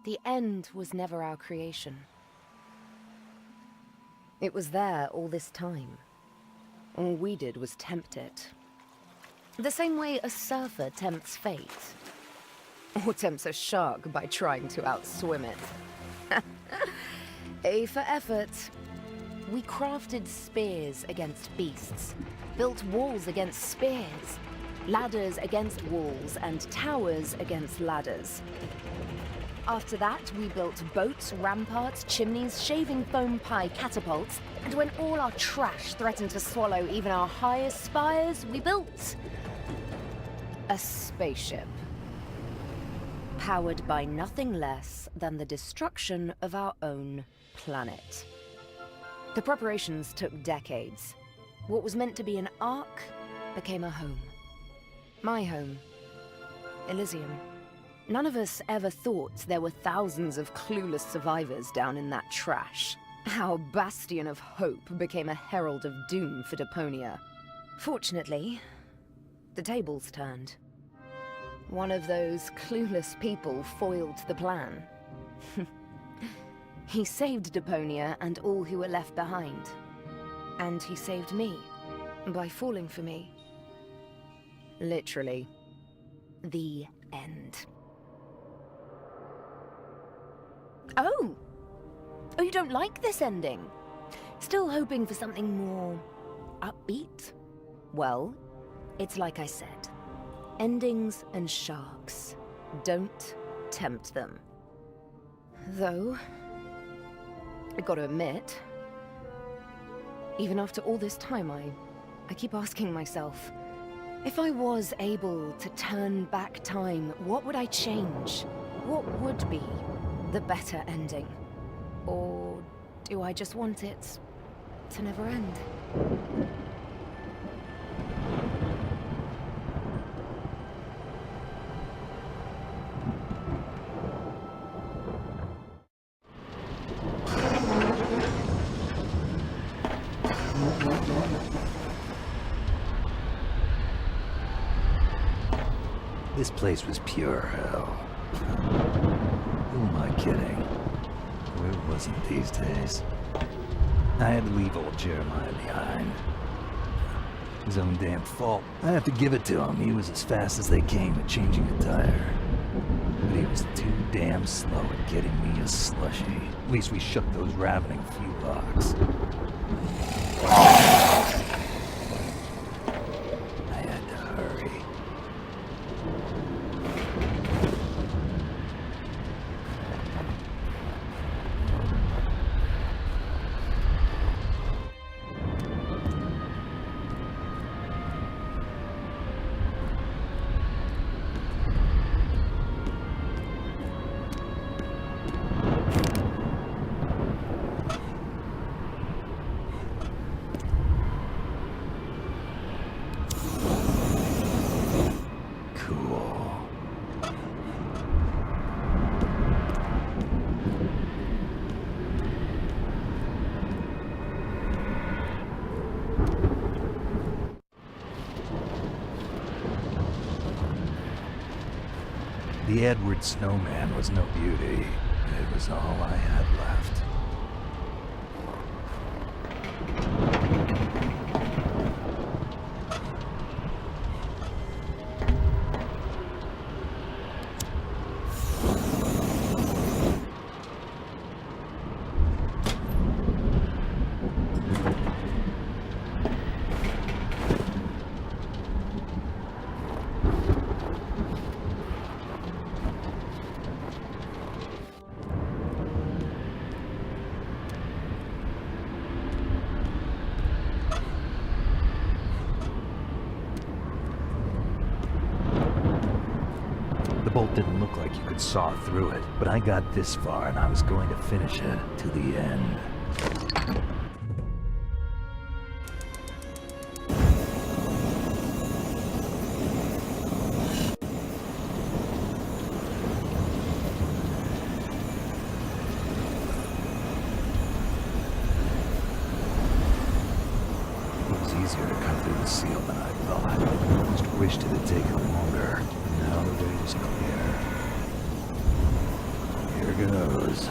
the end was never our creation. It was there all this time. All we did was tempt it. The same way a surfer tempts fate. Or tempts a shark by trying to outswim it. A for effort. We crafted spears against beasts, built walls against spears, ladders against walls, and towers against ladders. After that, we built boats, ramparts, chimneys, shaving foam pie catapults, and when all our trash threatened to swallow even our highest spires, we built a spaceship. Powered by nothing less than the destruction of our own planet. The preparations took decades. What was meant to be an ark became a home. My home. Elysium. None of us ever thought there were thousands of clueless survivors down in that trash. Our bastion of hope became a herald of doom for Deponia. Fortunately, the tables turned. One of those clueless people foiled the plan. He saved Deponia and all who were left behind. And he saved me by falling for me. Literally, the end. Oh! Oh, you don't like this ending? Still hoping for something more upbeat? Well, it's like I said. Endings and sharks. Don't tempt them. Though, I gotta admit, even after all this time, I keep asking myself, if I was able to turn back time, what would I change? What would be the better ending? Or do I just want it to never end? This place was pure hell. Who am I kidding? Where was it these days? I had to leave old Jeremiah behind. His own damn fault. I have to give it to him. He was as fast as they came at changing a tire. But he was too damn slow at getting me a slushie. At least we shook those ravening fewlocks. I had to hurry. The Edward Snowman was no beauty. It was all I had left. The bolt didn't look like you could saw through it, but I got this far and I was going to finish it to the end. It was easier to cut through the seal than I thought. I almost wished it had taken longer. Now the way was clear. Here goes.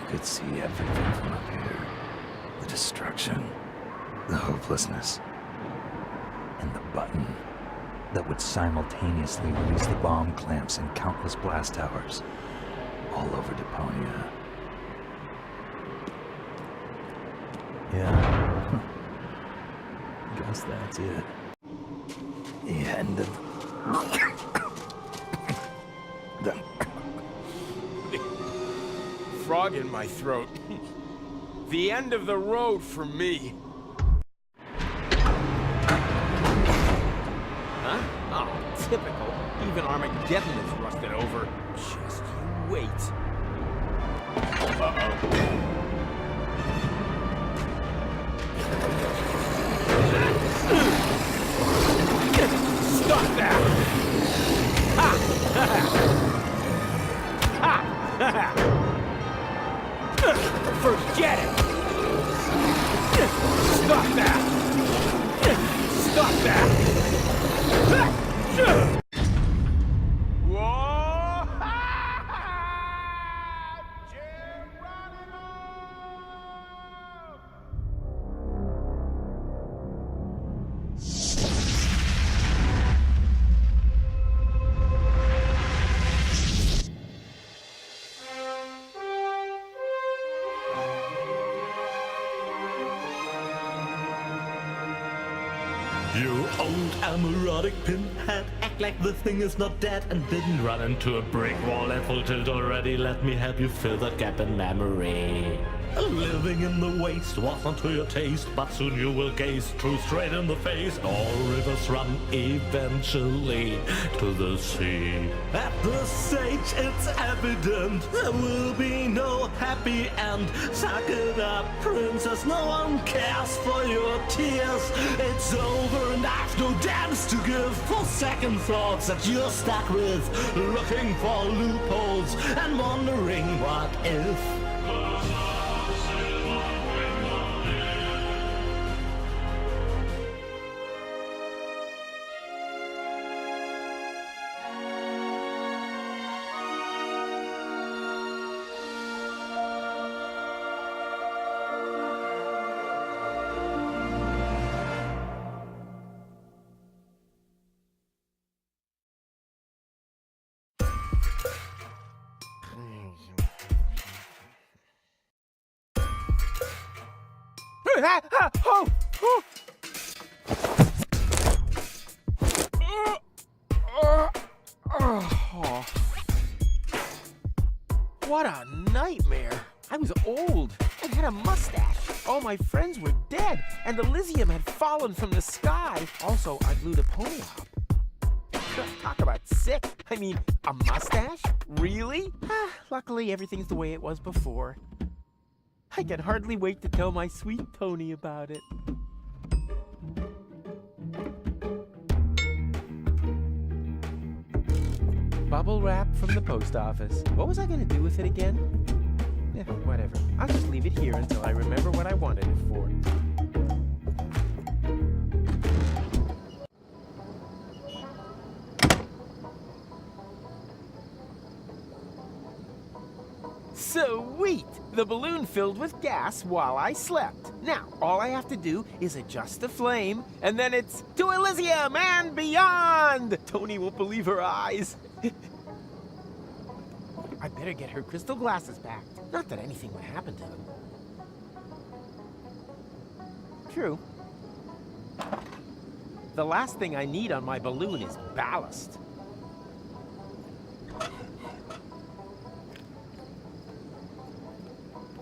Could see everything from up here. The destruction, the hopelessness, and the button that would simultaneously release the bomb clamps in countless blast towers all over Deponia. Yeah. Guess that's it. The end of the frog in my throat. The end of the road for me. Huh? Oh, typical. Even Armageddon is rusted over. Just you wait. Uh-oh. Stop that! Ha! Ha! Ha! Forget it! Stop that! Stop that! Whoa! You old amorotic pinhead, act like the thing is not dead and didn't run into a brick wall at full tilt already. Let me help you fill that gap in memory. Living in the waste wasn't to your taste, but soon you will gaze true straight in the face. All rivers run eventually to the sea. At this stage it's evident there will be no happy end. Suck it up, princess, no one cares for your tears. It's over and I've no damns to give for second thoughts that you're stuck with, looking for loopholes and wondering what if. What a nightmare! I was old. I had a mustache. All my friends were dead, and Elysium had fallen from the sky. Also, I blew Deponia up. Talk about sick. I mean, a mustache? Really? Luckily, everything's the way it was before. I can hardly wait to tell my sweet Tony about it. Bubble wrap from the post office. What was I gonna do with it again? Yeah, whatever. I'll just leave it here until I remember what I wanted it for. Sweet! The balloon filled with gas while I slept. Now, all I have to do is adjust the flame, and then it's to Elysium and beyond! Tony won't believe her eyes. I better get her crystal glasses back. Not that anything would happen to them. True. The last thing I need on my balloon is ballast.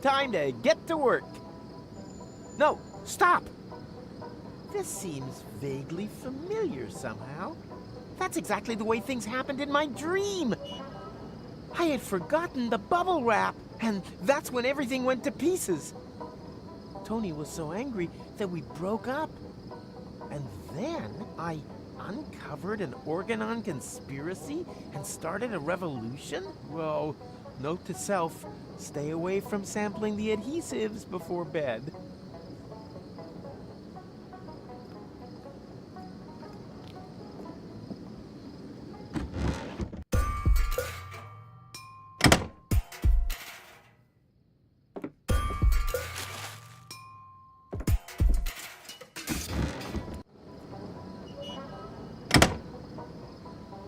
Time to get to work. No, stop! This seems vaguely familiar somehow. That's exactly the way things happened in my dream. I had forgotten the bubble wrap, and that's when everything went to pieces. Tony was so angry that we broke up. And then I uncovered an Organon conspiracy and started a revolution? Well, note to self, stay away from sampling the adhesives before bed.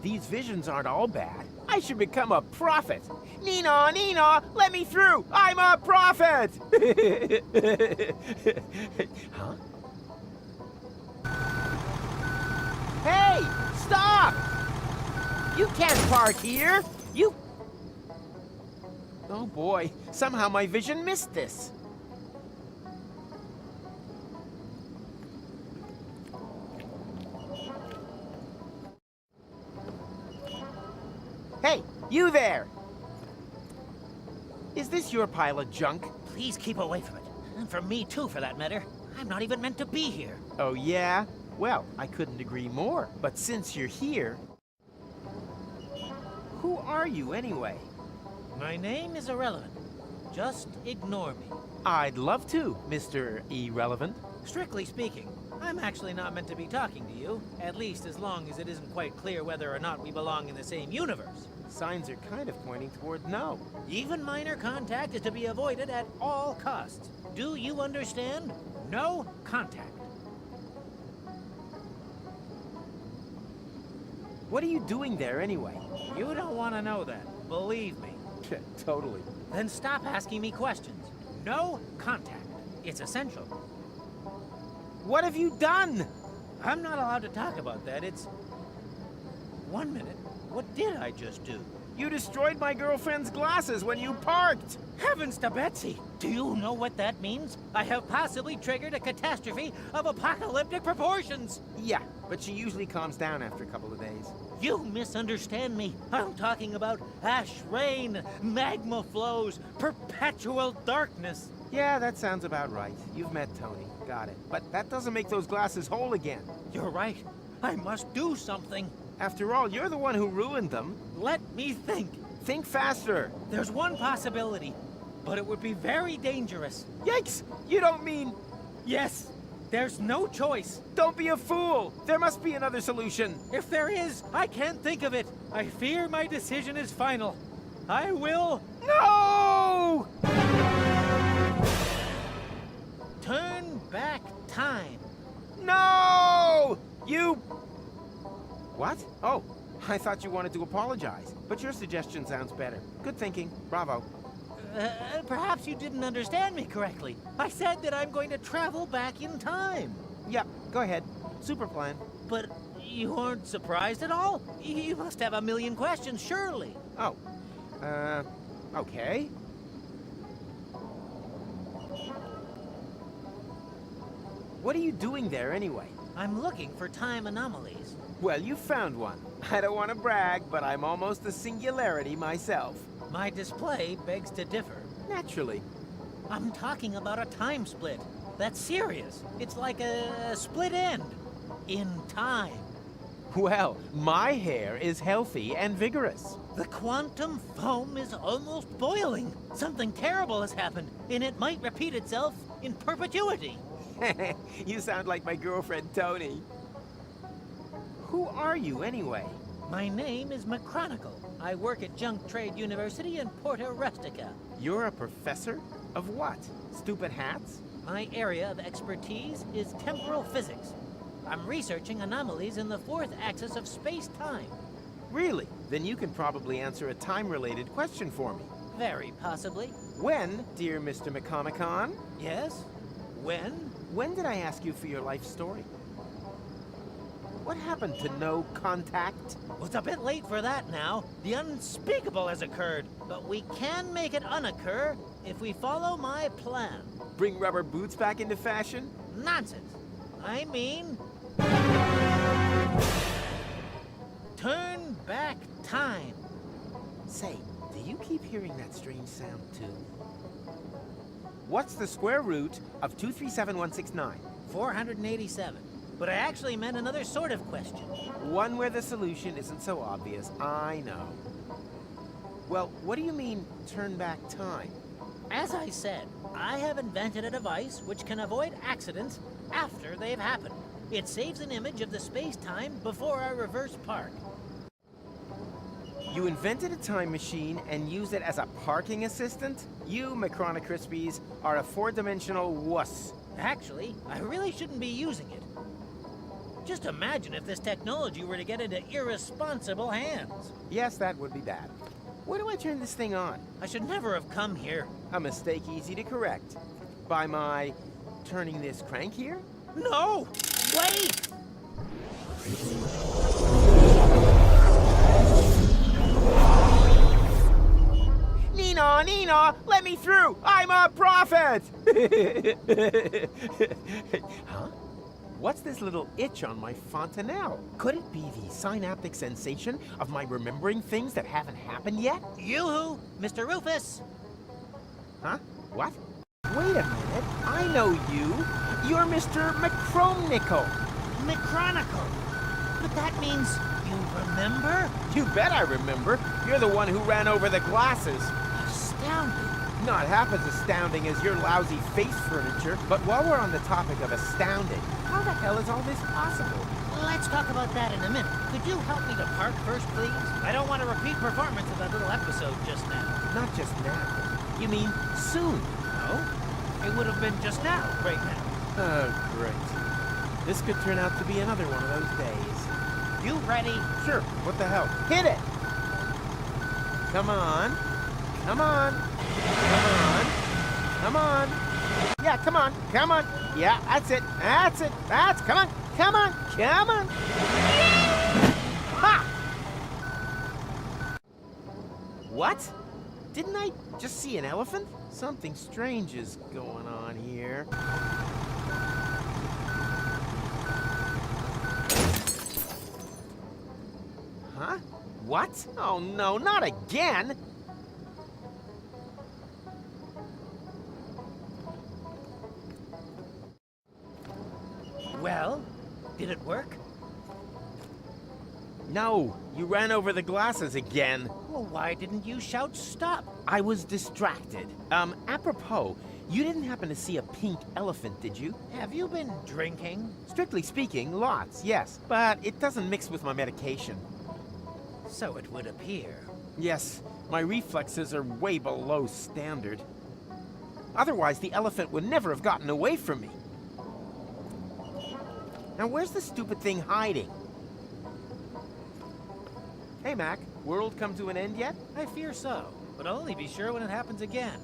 These visions aren't all bad. I should become a prophet. Nina, Nina, let me through! I'm a prophet! Huh? Hey, stop! You can't park here! You... Oh boy, somehow my vision missed this. Hey, you there! Is this your pile of junk? Please keep away from it. And from me too, for that matter. I'm not even meant to be here. Oh yeah? Well, I couldn't agree more. But since you're here... Who are you anyway? My name is irrelevant. Just ignore me. I'd love to, Mr. Irrelevant. Strictly speaking, I'm actually not meant to be talking to you, at least as long as it isn't quite clear whether or not we belong in the same universe. Signs are kind of pointing toward no. Even minor contact is to be avoided at all costs. Do you understand? No contact. What are you doing there anyway? You don't want to know that, believe me. Totally. Then stop asking me questions. No contact. It's essential. What have you done? I'm not allowed to talk about that. It's... 1 minute. What did I just do? You destroyed my girlfriend's glasses when you parked! Heavens to Betsy! Do you know what that means? I have possibly triggered a catastrophe of apocalyptic proportions! Yeah, but she usually calms down after a couple of days. You misunderstand me. I'm talking about ash rain, magma flows, perpetual darkness. Yeah, that sounds about right. You've met Tony. Got it. But that doesn't make those glasses whole again. You're right. I must do something. After all, you're the one who ruined them. Let me think. Think faster. There's one possibility, but it would be very dangerous. Yikes! You don't mean... Yes, there's no choice. Don't be a fool! There must be another solution. If there is, I can't think of it. I fear my decision is final. I will... No! turn back time. No! You... What? Oh, I thought you wanted to apologize. But your suggestion sounds better. Good thinking. Bravo. Perhaps you didn't understand me correctly. I said that I'm going to travel back in time. Yep, go ahead. Super plan. But you aren't surprised at all? You must have a million questions, surely. Oh. Okay. What are you doing there anyway? I'm looking for time anomalies. Well, you found one. I don't want to brag, but I'm almost a singularity myself. My display begs to differ. Naturally. I'm talking about a time split. That's serious. It's like a split end. In time. Well, my hair is healthy and vigorous. The quantum foam is almost boiling. Something terrible has happened, and it might repeat itself in perpetuity. You sound like my girlfriend, Tony. Who are you, anyway? My name is McChronicle. I work at Junk Trade University in Porta Rustica. You're a professor? Of what? Stupid hats? My area of expertise is temporal physics. I'm researching anomalies in the fourth axis of space-time. Really? Then you can probably answer a time-related question for me. Very possibly. When, dear Mr. McChronicle? Yes? When? When did I ask you for your life story? What happened to no contact? Well, it's a bit late for that now. The unspeakable has occurred. but we can make it unoccur if we follow my plan. Bring rubber boots back into fashion? Nonsense. I mean... turn back time. Say, do you keep hearing that strange sound too? What's the square root of 237169? 487. But I actually meant another sort of question. One where the solution isn't so obvious, I know. Well, what do you mean, turn back time? As I said, I have invented a device which can avoid accidents after they've happened. It saves an image of the space-time before I reverse park. You invented a time machine and used it as a parking assistant? You, McChronicle, are a four-dimensional wuss. Actually, I really shouldn't be using it. Just imagine if this technology were to get into irresponsible hands. Yes, that would be bad. Where do I turn this thing on? I should never have come here. A mistake easy to correct. By my turning this crank here? No! Wait! Nina, let me through! I'm a prophet! Huh? What's this little itch on my fontanelle? Could it be the synaptic sensation of my remembering things that haven't happened yet? Yoo-hoo! Mr. Rufus! Huh? What? Wait a minute. I know you. You're Mr. McChronicle. McChronicle! But that means you remember? You bet I remember. You're the one who ran over the glasses. Astounding. Not half as astounding as your lousy face furniture, but while we're on the topic of astounding, how the hell is all this possible? Let's talk about that in a minute. Could you help me to park first, please? I don't want a repeat performance of that little episode just now. Not just now. You mean soon? No? It would have been just now, right now. Oh, great. This could turn out to be another one of those days. You ready? Sure, what the hell? Hit it! Come on. Come on. Come on. Come on. Yeah, come on. Come on. Yeah, that's it. That's it. Come on. Come on. Come on. Ha! What? Didn't I just see an elephant? Something strange is going on here. Huh? What? Oh no, not again! Well, did it work? No, you ran over the glasses again. Well, why didn't you shout stop? I was distracted. Apropos, you didn't happen to see a pink elephant, did you? Have you been drinking? Strictly speaking, lots, yes. But it doesn't mix with my medication. So it would appear. Yes, my reflexes are way below standard. Otherwise, the elephant would never have gotten away from me. Now, where's the stupid thing hiding? Hey, Mac, world come to an end yet? I fear so, but I'll only be sure when it happens again.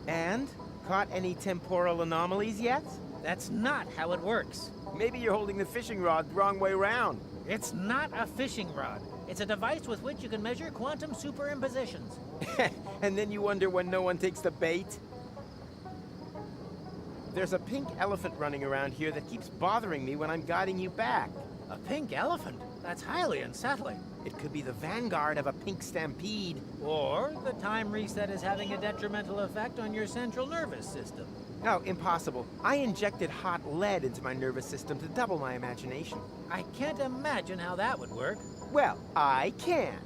And? Caught any temporal anomalies yet? That's not how it works. Maybe you're holding the fishing rod the wrong way round. It's not a fishing rod. It's a device with which you can measure quantum superimpositions. And then you wonder when no one takes the bait? There's a pink elephant running around here that keeps bothering me when I'm guiding you back. A pink elephant? That's highly unsettling. It could be the vanguard of a pink stampede. Or the time reset is having a detrimental effect on your central nervous system. No, impossible. I injected hot lead into my nervous system to double my imagination. I can't imagine how that would work. Well, I can.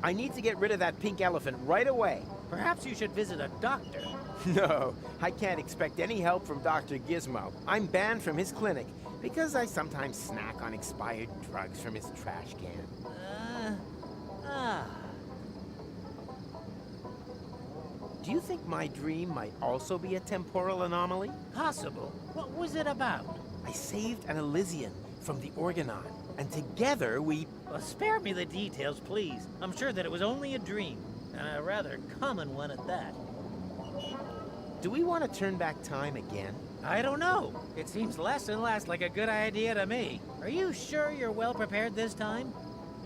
I need to get rid of that pink elephant right away. Perhaps you should visit a doctor. No, I can't expect any help from Dr. Gizmo. I'm banned from his clinic because I sometimes snack on expired drugs from his trash can. Do you think my dream might also be a temporal anomaly? Possible. What was it about? I saved an Elysian from the Organon, and together we... Well, spare me the details, please. I'm sure that it was only a dream, and a rather common one at that. Do we want to turn back time again? I don't know. It seems less and less like a good idea to me. Are you sure you're well prepared this time?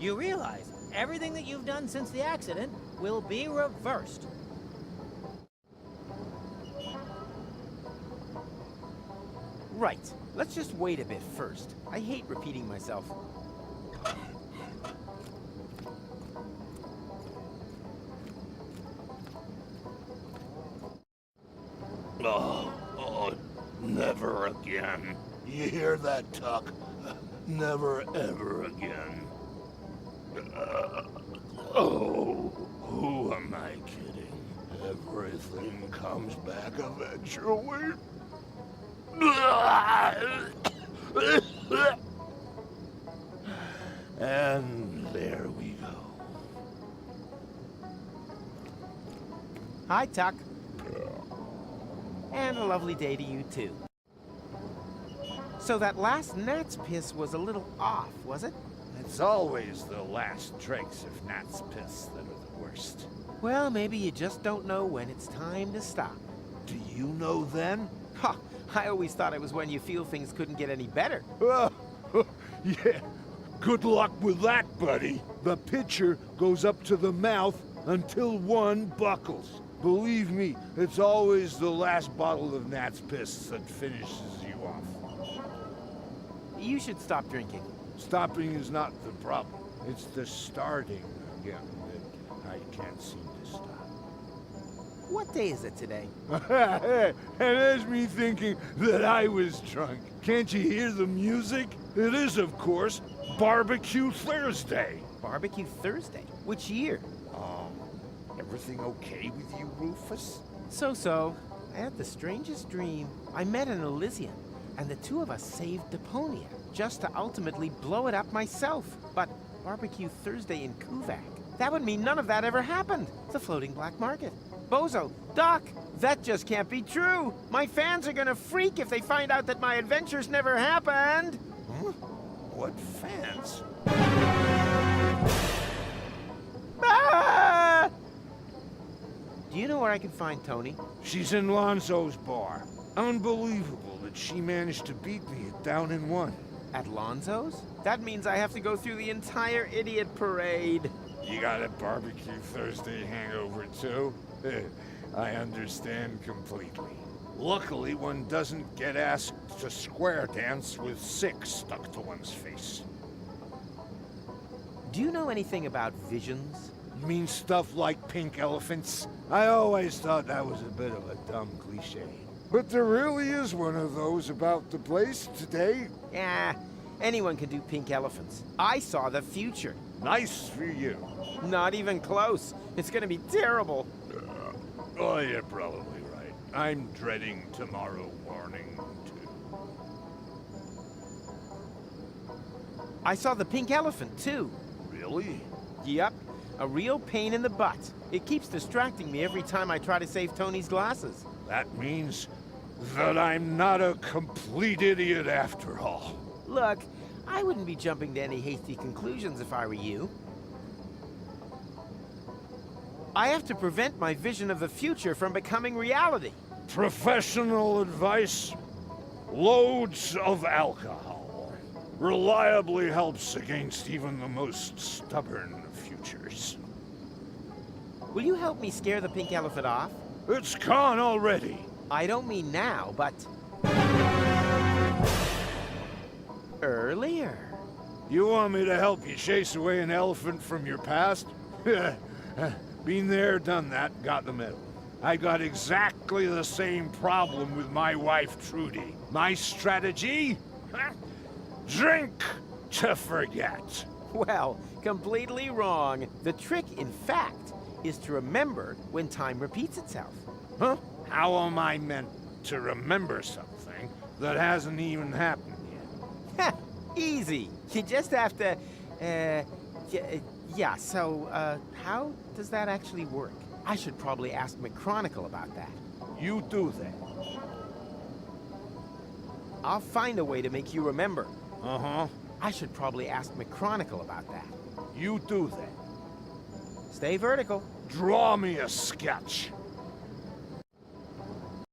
you realize everything that you've done since the accident will be reversed. Right. Let's just wait a bit first. I hate repeating myself. Oh, never again. You hear that, Tuck? Never ever again. Who am I kidding? Everything comes back eventually. And there we go. Hi, Tuck. And a lovely day to you, too. So that last gnat's piss was a little off, was it? It's always the last drinks of gnat's piss that are the worst. Well, maybe you just don't know when it's time to stop. Do you know then? Ha! I always thought it was when you feel things couldn't get any better. Yeah. Good luck with that, buddy. The pitcher goes up to the mouth until one buckles. Believe me, it's always the last bottle of gnat's piss that finishes you off. You should stop drinking. Stopping is not the problem. It's the starting again that I can't seem to stop. What day is it today? And there's me thinking that I was drunk. Can't you hear the music? It is, of course, Barbecue Thursday. Barbecue Thursday? Which year? Everything okay with you, Rufus? So. I had the strangest dream. I met an Elysian, and the two of us saved Deponia, just to ultimately blow it up myself. But Barbecue Thursday in Kuvak, that would mean none of that ever happened. The floating black market. Bozo, Doc, that just can't be true. My fans are gonna freak if they find out that my adventures never happened. Huh? What fans? Ah! Do you know where I can find Tony? She's in Lonzo's bar. Unbelievable that she managed to beat me at Down in One. At Lonzo's? That means I have to go through the entire idiot parade. You got a Barbecue Thursday hangover, too? I understand completely. Luckily, one doesn't get asked to square dance with 6 stuck to one's face. Do you know anything about visions? You mean stuff like pink elephants? I always thought that was a bit of a dumb cliche. But there really is one of those about the place today. Yeah, anyone can do pink elephants. I saw the future. Nice for you. Not even close. It's gonna be terrible. Oh, you're probably right. I'm dreading tomorrow morning, too. I saw the pink elephant, too. Really? Yep, a real pain in the butt. It keeps distracting me every time I try to save Tony's glasses. That means that I'm not a complete idiot after all. Look, I wouldn't be jumping to any hasty conclusions if I were you. I have to prevent my vision of the future from becoming reality. Professional advice, loads of alcohol. Reliably helps against even the most stubborn of futures. Will you help me scare the pink elephant off? It's gone already. I don't mean now, but... earlier. You want me to help you chase away an elephant from your past? Been there, done that, got the medal. I got exactly the same problem with my wife, Trudy. My strategy? Drink to forget. Well, completely wrong. The trick, in fact, is to remember when time repeats itself. Huh? How am I meant to remember something that hasn't even happened yet? Easy. You just have to, yeah, so, how does that actually work? I should probably ask McChronicle about that. You do that. I'll find a way to make you remember. Uh-huh. I should probably ask McChronicle about that. You do that. Stay vertical. Draw me a sketch.